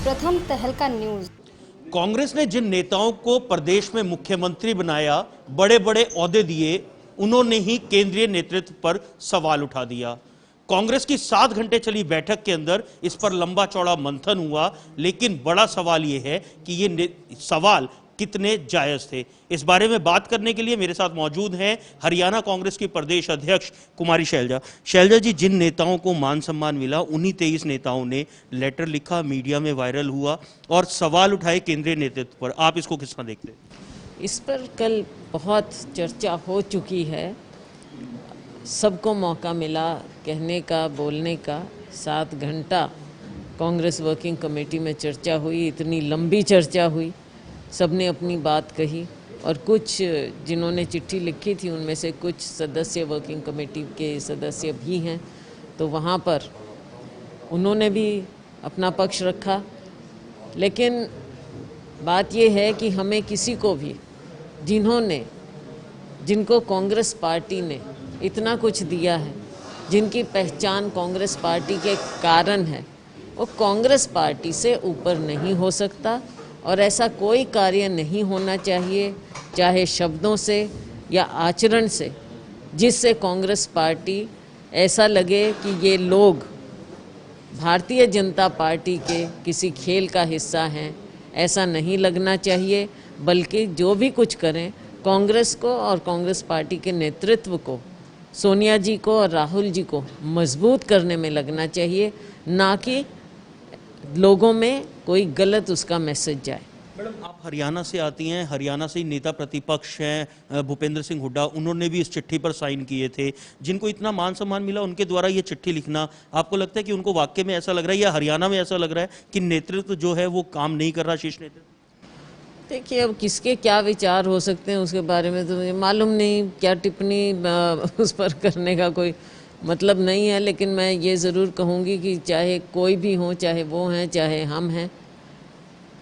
प्रथम तहलका न्यूज। कांग्रेस ने जिन नेताओं को प्रदेश में मुख्यमंत्री बनाया, बड़े बड़े ओहदे दिए, उन्होंने ही केंद्रीय नेतृत्व पर सवाल उठा दिया। कांग्रेस की 7 घंटे चली बैठक के अंदर इस पर लंबा चौड़ा मंथन हुआ, लेकिन बड़ा सवाल यह है कि ये सवाल कितने जायज थे। इस बारे में बात करने के लिए मेरे साथ मौजूद हैं हरियाणा कांग्रेस की प्रदेश अध्यक्ष कुमारी शैलजा। शैलजा जी, जिन नेताओं को मान सम्मान मिला, उन्हीं 23 नेताओं ने लेटर लिखा, मीडिया में वायरल हुआ और सवाल उठाए केंद्रीय नेतृत्व पर। आप इसको किस तरह देखते हैं? इस पर कल बहुत चर्चा हो चुकी है, सबको मौका मिला कहने का, बोलने का। 7 घंटा कांग्रेस वर्किंग कमेटी में चर्चा हुई, इतनी लंबी चर्चा हुई, सबने अपनी बात कही और कुछ जिन्होंने चिट्ठी लिखी थी उनमें से कुछ सदस्य वर्किंग कमेटी के सदस्य भी हैं, तो वहाँ पर उन्होंने भी अपना पक्ष रखा। लेकिन बात ये है कि हमें किसी को भी जिनको कांग्रेस पार्टी ने इतना कुछ दिया है, जिनकी पहचान कांग्रेस पार्टी के कारण है, वो कांग्रेस पार्टी से ऊपर नहीं हो सकता और ऐसा कोई कार्य नहीं होना चाहिए, चाहे शब्दों से या आचरण से, जिससे कांग्रेस पार्टी ऐसा लगे कि ये लोग भारतीय जनता पार्टी के किसी खेल का हिस्सा हैं। ऐसा नहीं लगना चाहिए, बल्कि जो भी कुछ करें कांग्रेस को और कांग्रेस पार्टी के नेतृत्व को, सोनिया जी को और राहुल जी को मजबूत करने में लगना चाहिए, ना कि लोगों में कोई गलत उसका मैसेज जाए। मैडम, आप हरियाणा से आती हैं, हरियाणा से ही नेता प्रतिपक्ष हैं भूपेंद्र सिंह हुड्डा, उन्होंने भी इस चिट्ठी पर साइन किए थे। जिनको इतना मान सम्मान मिला, उनके द्वारा ये चिट्ठी लिखना, आपको लगता है कि उनको वाकई में ऐसा लग रहा है या हरियाणा में ऐसा लग रहा है कि नेतृत्व जो है वो काम नहीं कर रहा, शीर्ष नेतृत्व? देखिए, अब किसके क्या विचार हो सकते हैं उसके बारे में तो मुझे मालूम नहीं, क्या टिप्पणी उस पर करने का कोई मतलब नहीं है। लेकिन मैं ये ज़रूर कहूँगी कि चाहे कोई भी हो, चाहे वो हैं चाहे हम हैं,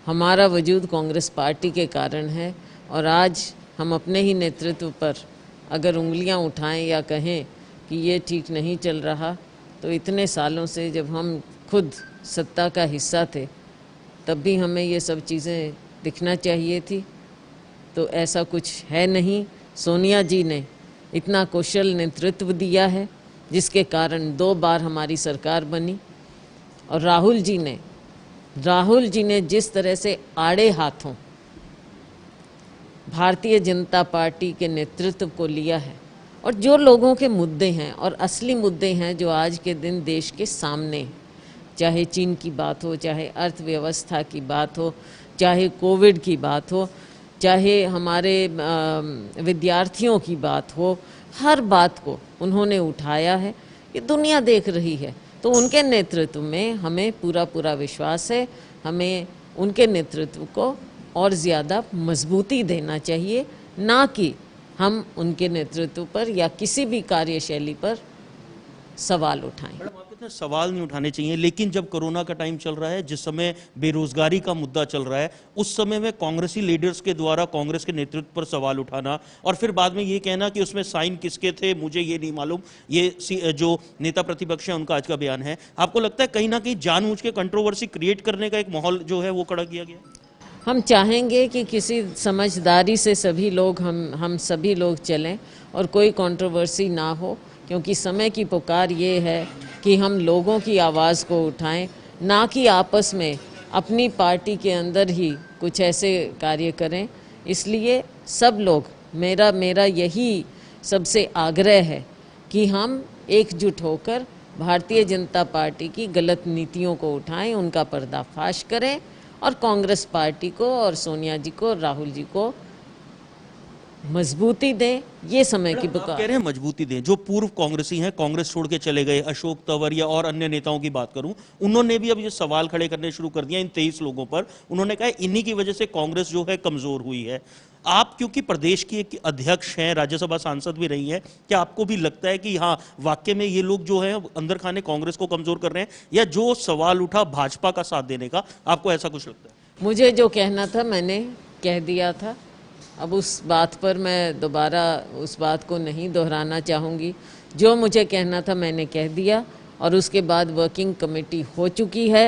हमारा वजूद कांग्रेस पार्टी के कारण है। और आज हम अपने ही नेतृत्व पर अगर उंगलियां उठाएं या कहें कि ये ठीक नहीं चल रहा, तो इतने सालों से जब हम खुद सत्ता का हिस्सा थे, तब भी हमें ये सब चीज़ें दिखना चाहिए थी। तो ऐसा कुछ है नहीं। सोनिया जी ने इतना कुशल नेतृत्व दिया है, जिसके कारण 2 बार हमारी सरकार बनी। और राहुल जी ने जिस तरह से आड़े हाथों भारतीय जनता पार्टी के नेतृत्व को लिया है, और जो लोगों के मुद्दे हैं और असली मुद्दे हैं जो आज के दिन देश के सामने हैं, चाहे चीन की बात हो, चाहे अर्थव्यवस्था की बात हो, चाहे कोविड की बात हो, चाहे हमारे विद्यार्थियों की बात हो, हर बात को उन्होंने उठाया है। ये दुनिया देख रही है, तो उनके नेतृत्व में हमें पूरा विश्वास है। हमें उनके नेतृत्व को और ज़्यादा मजबूती देना चाहिए, ना कि हम उनके नेतृत्व पर या किसी भी कार्यशैली पर सवाल उठाएं। सवाल नहीं उठाने चाहिए, लेकिन जब कोरोना का टाइम चल रहा है, जिस समय बेरोजगारी का मुद्दा चल रहा है, उस समय में कांग्रेसी लीडर्स के द्वारा कांग्रेस के नेतृत्व पर सवाल उठाना और फिर बाद में ये कहना कि उसमें साइन किसके थे मुझे ये नहीं मालूम, ये जो नेता प्रतिपक्ष है उनका आज का बयान है। आपको लगता है कहीं ना कहीं जानबूझ के कंट्रोवर्सी क्रिएट करने का एक माहौल जो है वो खड़ा किया गया? हम चाहेंगे कि किसी समझदारी से सभी लोग हम सभी लोग चलें और कोई कंट्रोवर्सी ना हो, क्योंकि समय की पुकार ये है कि हम लोगों की आवाज़ को उठाएं, ना कि आपस में अपनी पार्टी के अंदर ही कुछ ऐसे कार्य करें। इसलिए सब लोग, मेरा यही सबसे आग्रह है कि हम एकजुट होकर भारतीय जनता पार्टी की गलत नीतियों को उठाएं, उनका पर्दाफाश करें और कांग्रेस पार्टी को और सोनिया जी को और राहुल जी को मजबूती दें। ये समय की पुकार। कह रहे हैं मजबूती दें। जो पूर्व कांग्रेसी हैं, कांग्रेस छोड़ के चले गए, अशोक तंवर या और अन्य नेताओं की बात करूं, उन्होंने भी अब ये सवाल खड़े करने शुरू कर दिया इन 23 लोगों पर। उन्होंने कहा इन्हीं की वजह से कांग्रेस जो है कमजोर हुई है। आप क्योंकि प्रदेश की एक अध्यक्ष हैं, राज्यसभा सांसद भी रही हैं, क्या आपको भी लगता है कि हाँ वाकई में ये लोग जो है अंदर खाने कांग्रेस को कमजोर कर रहे हैं, या जो सवाल उठा भाजपा का साथ देने का, आपको ऐसा कुछ लगता है? मुझे जो कहना था मैंने कह दिया था। अब उस बात पर मैं दोबारा उस बात को नहीं दोहराना चाहूँगी। जो मुझे कहना था मैंने कह दिया और उसके बाद वर्किंग कमेटी हो चुकी है।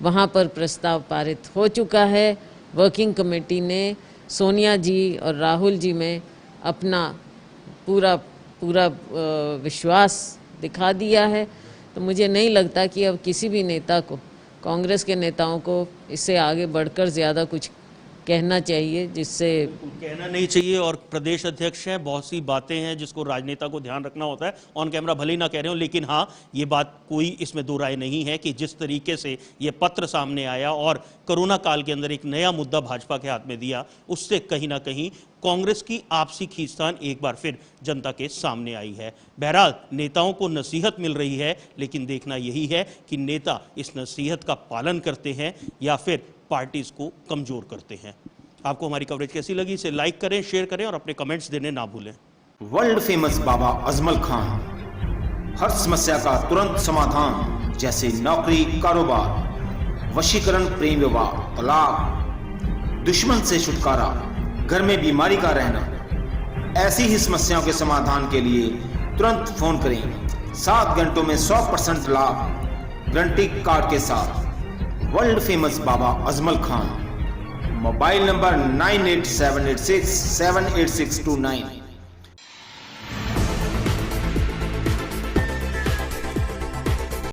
वहाँ पर प्रस्ताव पारित हो चुका है। वर्किंग कमेटी ने सोनिया जी और राहुल जी में अपना पूरा विश्वास दिखा दिया है। तो मुझे नहीं लगता कि अब किसी भी नेता को, कांग्रेस के नेताओं को इससे आगे बढ़कर ज़्यादा कुछ कहना चाहिए, जिससे कहना नहीं चाहिए। और प्रदेश अध्यक्ष हैं, बहुत सी बातें हैं जिसको राजनेता को ध्यान रखना होता है। ऑन कैमरा भले ही ना कह रहे हो, लेकिन हाँ, ये बात कोई इसमें दो राय नहीं है कि जिस तरीके से ये पत्र सामने आया और कोरोना काल के अंदर एक नया मुद्दा भाजपा के हाथ में दिया, उससे कहीं ना कहीं कांग्रेस की आपसी खींचतान एक बार फिर जनता के सामने आई है। बहरहाल नेताओं को नसीहत मिल रही है, लेकिन देखना यही है कि नेता इस नसीहत का पालन करते हैं या फिर पार्टीज को कमजोर करते हैं। आपको हमारी कवरेज कैसी लगी, इसे लाइक करें, शेयर करें और अपने कमेंट्स देने ना भूलें। वर्ल्ड फेमस बाबा अजमल खान, हर समस्या का तुरंत समाधान, जैसे नौकरी, कारोबार, वशीकरण, प्रेम विवाह, तलाक, दुश्मन से छुटकारा, घर में बीमारी का रहना, ऐसी ही समस्याओं के समाधान के लिए तुरंत फोन करें। 7 घंटों में 100% लाभ गारंटी कार्ड के साथ। World famous Baba Ajmal Khan. Mobile number 9878678629।